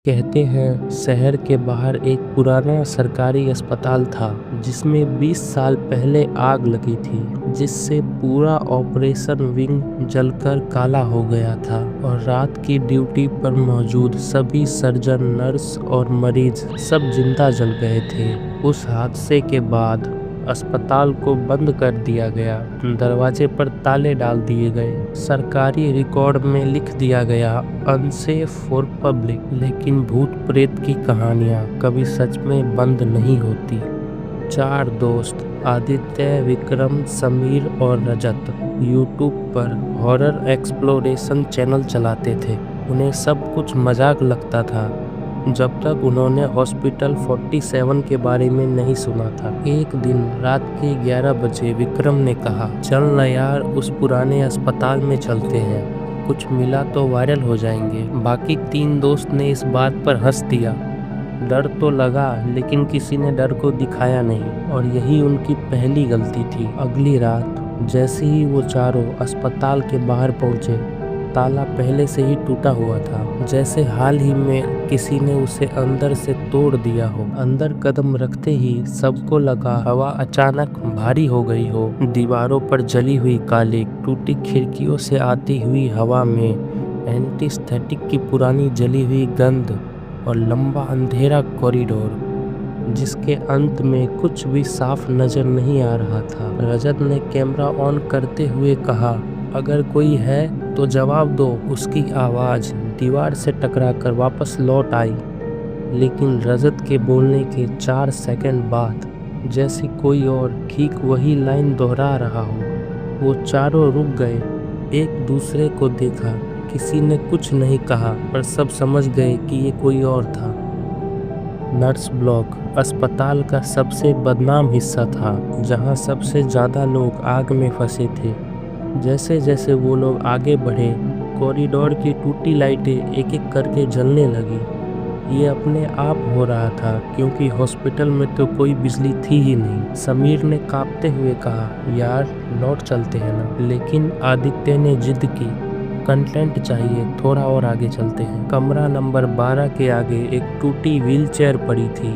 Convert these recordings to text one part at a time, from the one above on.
कहते हैं शहर के बाहर एक पुराना सरकारी अस्पताल था जिसमें 20 साल पहले आग लगी थी, जिससे पूरा ऑपरेशन विंग जलकर काला हो गया था और रात की ड्यूटी पर मौजूद सभी सर्जन, नर्स और मरीज सब जिंदा जल गए थे। उस हादसे के बाद अस्पताल को बंद कर दिया गया, दरवाजे पर ताले डाल दिए गए, सरकारी रिकॉर्ड में लिख दिया गया अनसेफ फॉर पब्लिक। लेकिन भूत प्रेत की कहानियां कभी सच में बंद नहीं होती। 4 दोस्त आदित्य, विक्रम, समीर और रजत यूट्यूब पर हॉरर एक्सप्लोरेशन चैनल चलाते थे। उन्हें सब कुछ मजाक लगता था जब तक उन्होंने हॉस्पिटल 47 के बारे में नहीं सुना था। एक दिन रात के 11 बजे विक्रम ने कहा, चल ना यार, उस पुराने अस्पताल में चलते हैं, कुछ मिला तो वायरल हो जाएंगे। बाकी 3 दोस्त ने इस बात पर हंस दिया। डर तो लगा लेकिन किसी ने डर को दिखाया नहीं और यही उनकी पहली गलती थी। अगली रात जैसे ही वो चारों अस्पताल के बाहर पहुंचे, ताला पहले से ही टूटा हुआ था, जैसे हाल ही में किसी ने उसे अंदर से तोड़ दिया हो। अंदर कदम रखते ही सबको लगा हवा अचानक भारी हो गई हो। दीवारों पर जली हुई काली, टूटी खिड़कियों से आती हुई हवा में एंटीस्थेटिक की पुरानी जली हुई गंध और लंबा अंधेरा कॉरिडोर जिसके अंत में कुछ भी साफ नजर नहीं आ रहा था। रजत ने कैमरा ऑन करते हुए कहा, अगर कोई है तो जवाब दो। उसकी आवाज़ दीवार से टकराकर वापस लौट आई, लेकिन रजत के बोलने के 4 सेकंड बाद जैसे कोई और ठीक वही लाइन दोहरा रहा हो। वो चारों रुक गए, एक दूसरे को देखा। किसी ने कुछ नहीं कहा पर सब समझ गए कि ये कोई और था। नर्स ब्लॉक अस्पताल का सबसे बदनाम हिस्सा था, जहां सबसे ज़्यादा लोग आग में फंसे थे। जैसे जैसे वो लोग आगे बढ़े, कॉरिडोर की टूटी लाइटें एक एक करके जलने लगी। ये अपने आप हो रहा था क्योंकि हॉस्पिटल में तो कोई बिजली थी ही नहीं। समीर ने कांपते हुए कहा, यार लौट चलते हैं ना। लेकिन आदित्य ने जिद की, कंटेंट चाहिए, थोड़ा और आगे चलते हैं। कमरा नंबर 12 के आगे एक टूटी व्हीलचेयर पड़ी थी,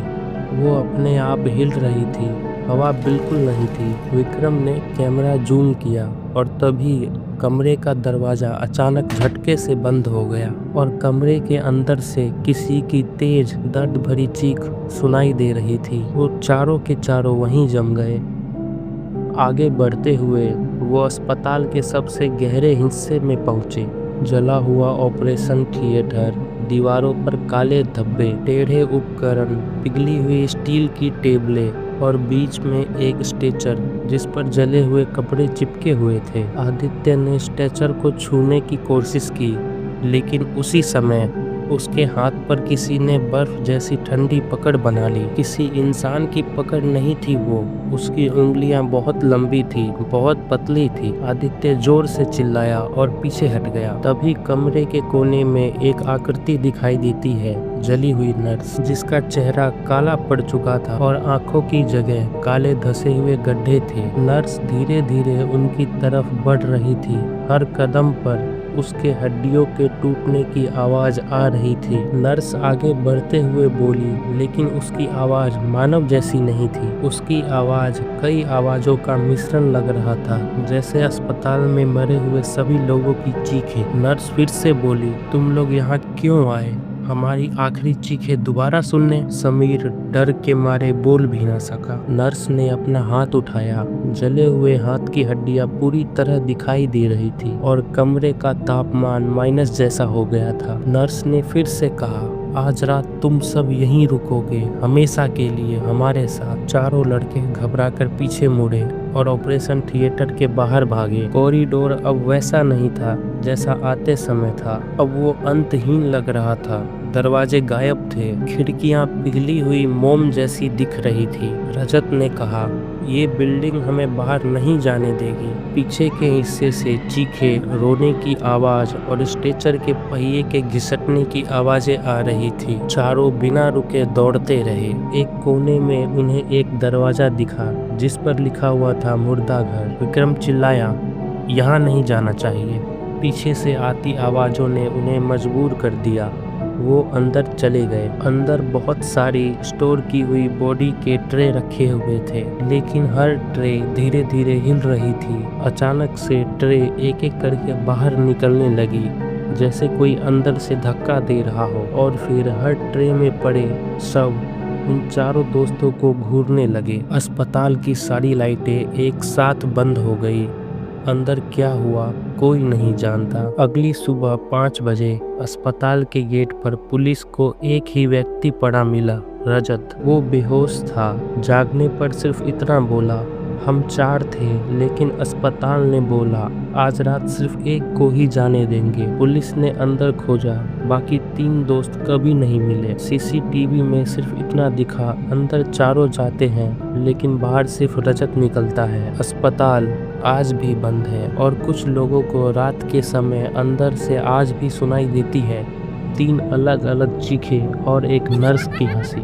वो अपने आप हिल रही थी, हवा बिल्कुल नहीं थी। विक्रम ने कैमरा जूम किया और तभी कमरे का दरवाज़ा अचानक झटके से बंद हो गया और कमरे के अंदर से किसी की तेज दर्द भरी चीख सुनाई दे रही थी। वो चारों के चारों वहीं जम गए। आगे बढ़ते हुए वो अस्पताल के सबसे गहरे हिस्से में पहुंचे। जला हुआ ऑपरेशन थिएटर, दीवारों पर काले धब्बे, टेढ़े उपकरण, पिघली हुई स्टील की टेबलें और बीच में एक स्ट्रेचर जिस पर जले हुए कपड़े चिपके हुए थे। आदित्य ने स्ट्रेचर को छूने की कोशिश की, लेकिन उसी समय उसके हाथ पर किसी ने बर्फ जैसी ठंडी पकड़ बना ली। किसी इंसान की पकड़ नहीं थी वो, उसकी उंगलियां बहुत लंबी थी, बहुत पतली थी। आदित्य जोर से चिल्लाया और पीछे हट गया। तभी कमरे के कोने में एक आकृति दिखाई देती है, जली हुई नर्स, जिसका चेहरा काला पड़ चुका था और आंखों की जगह काले धसे हुए गड्ढे थे। नर्स धीरे धीरे उनकी तरफ बढ़ रही थी। हर कदम पर उसके हड्डियों के टूटने की आवाज आ रही थी। नर्स आगे बढ़ते हुए बोली, लेकिन उसकी आवाज मानव जैसी नहीं थी। उसकी आवाज कई आवाजों का मिश्रण लग रहा था, जैसे अस्पताल में मरे हुए सभी लोगों की चीखें। नर्स फिर से बोली, तुम लोग यहाँ क्यों आए? हमारी आखिरी चीखें दोबारा सुनने? समीर डर के मारे बोल भी ना सका। नर्स ने अपना हाथ उठाया, जले हुए हाथ की हड्डियां पूरी तरह दिखाई दे रही थी और कमरे का तापमान माइनस जैसा हो गया था। नर्स ने फिर से कहा, आज रात तुम सब यहीं रुकोगे, हमेशा के लिए हमारे साथ। चारों लड़के घबराकर पीछे मुड़े और ऑपरेशन थिएटर के बाहर भागे। कॉरिडोर अब वैसा नहीं था जैसा आते समय था, अब वो अंतहीन लग रहा था। दरवाजे गायब थे, खिड़कियां पिघली हुई मोम जैसी दिख रही थी। रजत ने कहा, ये बिल्डिंग हमें बाहर नहीं जाने देगी। पीछे के हिस्से से चीखें, रोने की आवाज और स्ट्रेचर के पहिए के घिसटने की आवाजें आ रही थी। चारों बिना रुके दौड़ते रहे। एक कोने में उन्हें एक दरवाजा दिखा जिस पर लिखा हुआ था मुर्दा घर। विक्रम चिल्लाया, यहाँ नहीं जाना चाहिए। पीछे से आती आवाजों ने उन्हें मजबूर कर दिया। वो अंदर चले गए। अंदर बहुत सारी स्टोर की हुई बॉडी के ट्रे रखे हुए थे, लेकिन हर ट्रे धीरे धीरे हिल रही थी। अचानक से ट्रे एक एक करके बाहर निकलने लगी, जैसे कोई अंदर से धक्का दे रहा हो, और फिर हर ट्रे में पड़े शव उन चारों दोस्तों को घूरने लगे। अस्पताल की सारी लाइटें एक साथ बंद हो गई। अंदर क्या हुआ कोई नहीं जानता। अगली सुबह 5 बजे अस्पताल के गेट पर पुलिस को एक ही व्यक्ति पड़ा मिला, रजत। वो बेहोश था। जागने पर सिर्फ इतना बोला, हम 4 थे, लेकिन अस्पताल ने बोला आज रात सिर्फ एक को ही जाने देंगे। पुलिस ने अंदर खोजा, बाकी 3 दोस्त कभी नहीं मिले। सीसीटीवी में सिर्फ इतना दिखा, अंदर चारों जाते हैं लेकिन बाहर सिर्फ रजत निकलता है। अस्पताल आज भी बंद है और कुछ लोगों को रात के समय अंदर से आज भी सुनाई देती है 3 अलग अलग चीखें और एक नर्स की हंसी।